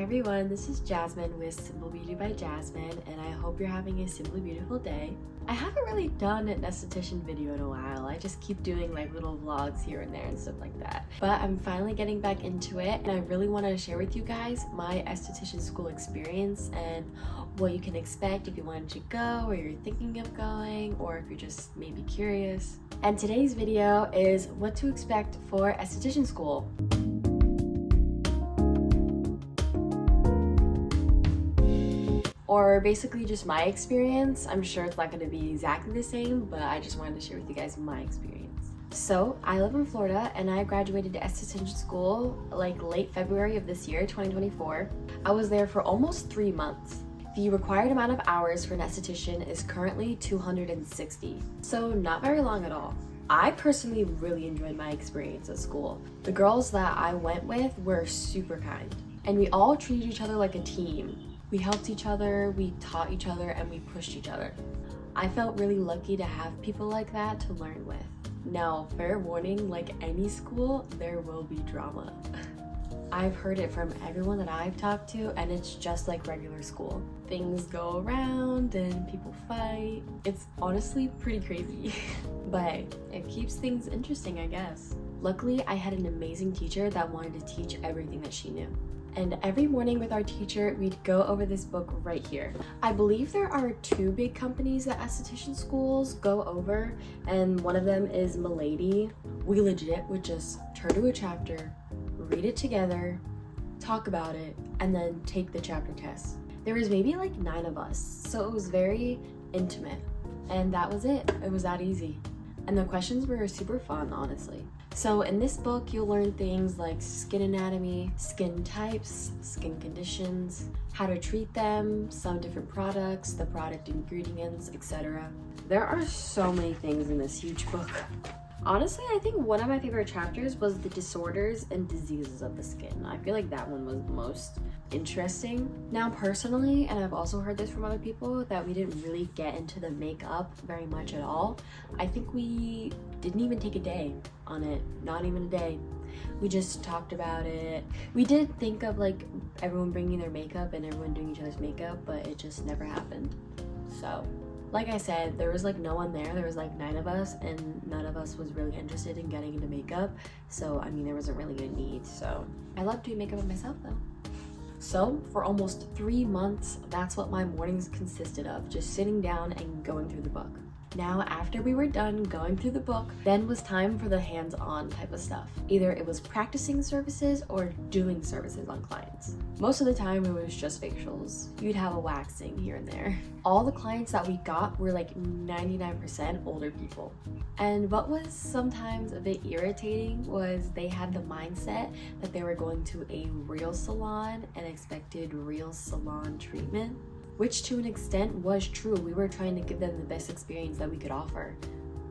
everyone, this is Jasmine with Simple Beauty by Jasmine, and I hope you're having a simply beautiful day. I haven't really done an esthetician video in a while. I just keep doing like little vlogs here and there and stuff like that. But I'm finally getting back into it, and I really want to share with you guys my esthetician school experience and what you can expect if you wanted to go, or you're thinking of going, or if you're just maybe curious. And today's video is what to expect for esthetician school. Or basically just my experience. I'm sure it's not going to be exactly the same, but I just wanted to share with you guys my experience. So I live in Florida, and I graduated to esthetician school like late February of this year, 2024. I was there for almost 3 months. The required amount of hours for an esthetician is currently 260, so not very long at all. I personally really enjoyed my experience at school. The girls that I went with were super kind, and we all treated each other like a team. We helped each other, we taught each other, and we pushed each other. I felt really lucky to have people like that to learn with. Now, fair warning, like any school, there will be drama. I've heard it from everyone that I've talked to, and it's just like regular school. Things go around and people fight. It's honestly pretty crazy, but it keeps things interesting, I guess. Luckily, I had an amazing teacher that wanted to teach everything that she knew. And every morning with our teacher, we'd go over this book right here. I believe there are 2 big companies that esthetician schools go over, and one of them is Milady. We legit would just turn to a chapter, read it together, talk about it, and then take the chapter test. There was maybe like 9 of us, so it was very intimate. And that was it. It was that easy. And the questions were super fun, honestly. So in this book, you'll learn things like skin anatomy, skin types, skin conditions, how to treat them, some different products, the product ingredients, etc. There are so many things in this huge book. Honestly, I think one of my favorite chapters was the disorders and diseases of the skin. I feel like that one was the most interesting. Now, personally, and I've also heard this from other people, that we didn't really get into the makeup very much at all. I think we didn't even take a day on it, not even a day. We just talked about it. We did think of like everyone bringing their makeup and everyone doing each other's makeup, but it just never happened. So, like I said, there was like no one there. There was like 9 of us, and none of us was really interested in getting into makeup. So, I mean, there wasn't really a need. So, I love doing makeup myself though. So, for almost 3 months, that's what my mornings consisted of, just sitting down and going through the book. Now, after we were done going through the book, then was time for the hands-on type of stuff. Either it was practicing services or doing services on clients. Most of the time, it was just facials. You'd have a waxing here and there. All the clients that we got were like 99% older people. And what was sometimes a bit irritating was they had the mindset that they were going to a real salon and expected real salon treatment, which to an extent was true. We were trying to give them the best experience that we could offer.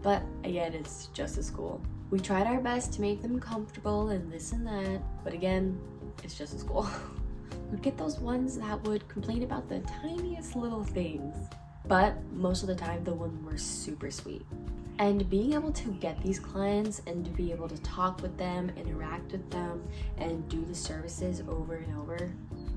But again, it's just a school. We tried our best to make them comfortable and this and that, but again, it's just a school. We'd get those ones that would complain about the tiniest little things, but most of the time the ones were super sweet. And being able to get these clients and to be able to talk with them, interact with them, and do the services over and over,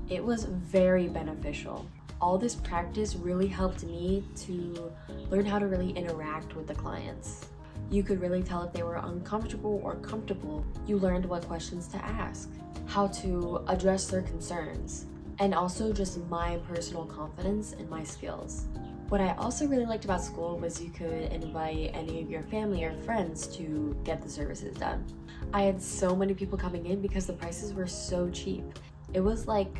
it was very beneficial. All this practice really helped me to learn how to really interact with the clients. You could really tell if they were uncomfortable or comfortable. You learned what questions to ask, how to address their concerns, and also just my personal confidence in my skills. What I also really liked about school was you could invite any of your family or friends to get the services done. I had so many people coming in because the prices were so cheap. It was like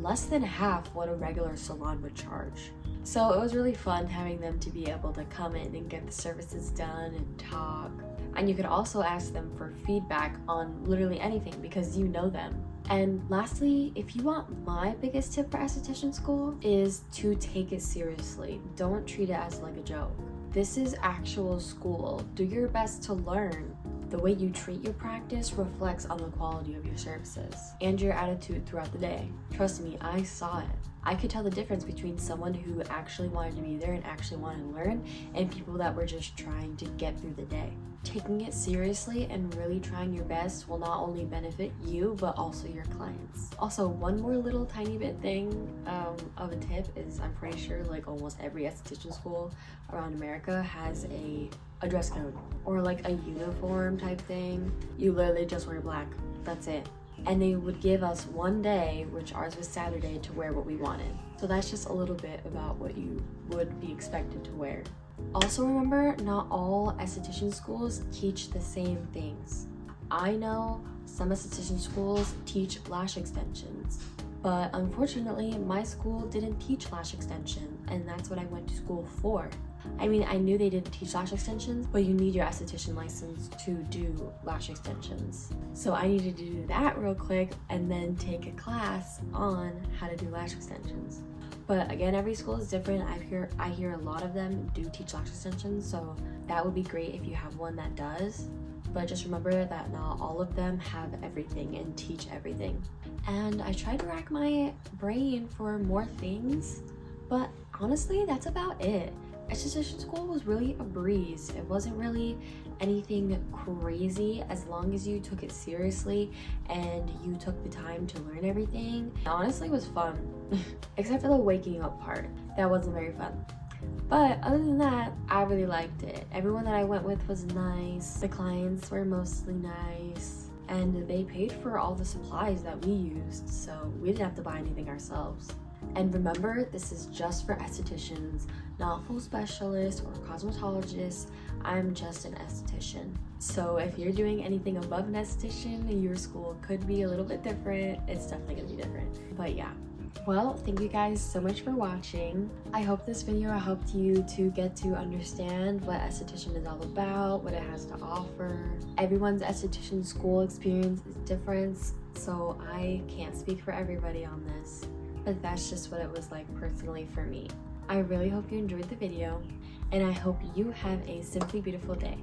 less than half what a regular salon would charge. So it was really fun having them to be able to come in and get the services done and talk. And you could also ask them for feedback on literally anything because you know them. And lastly, if you want my biggest tip for esthetician school, is to take it seriously. Don't treat it as like a joke. This is actual school. Do your best to learn. The way you treat your practice reflects on the quality of your services and your attitude throughout the day. Trust me, I saw it. I could tell the difference between someone who actually wanted to be there and actually wanted to learn, and people that were just trying to get through the day. Taking it seriously and really trying your best will not only benefit you, but also your clients. Also, one more little tiny bit thing of a tip is I'm pretty sure like almost every esthetician school around America has a dress code or like a uniform type thing. You literally just wear black. That's it. And they would give us one day, which ours was Saturday, to wear what we wanted. So that's just a little bit about what you would be expected to wear. Also remember, not all esthetician schools teach the same things. I know some esthetician schools teach lash extensions, but unfortunately my school didn't teach lash extension, and that's what I went to school for. I mean, I knew they didn't teach lash extensions, but you need your esthetician license to do lash extensions. So I needed to do that real quick and then take a class on how to do lash extensions. But again, every school is different. I hear a lot of them do teach lash extensions, so that would be great if you have one that does. But just remember that not all of them have everything and teach everything. And I tried to rack my brain for more things, but honestly, that's about it. Esthetician school was really a breeze. It wasn't really anything crazy as long as you took it seriously and you took the time to learn everything. It honestly was fun, except for the waking up part. That wasn't very fun. But other than that, I really liked it. Everyone that I went with was nice. The clients were mostly nice. And they paid for all the supplies that we used, so we didn't have to buy anything ourselves. And remember, this is just for estheticians, not full specialists or cosmetologists. I'm just an esthetician. So if you're doing anything above an esthetician, your school could be a little bit different. It's definitely gonna be different. But yeah. Well, thank you guys so much for watching. I hope this video helped you to get to understand what esthetician is all about, what it has to offer. Everyone's esthetician school experience is different, so I can't speak for everybody on this. But that's just what it was like personally for me. I really hope you enjoyed the video, and I hope you have a simply beautiful day.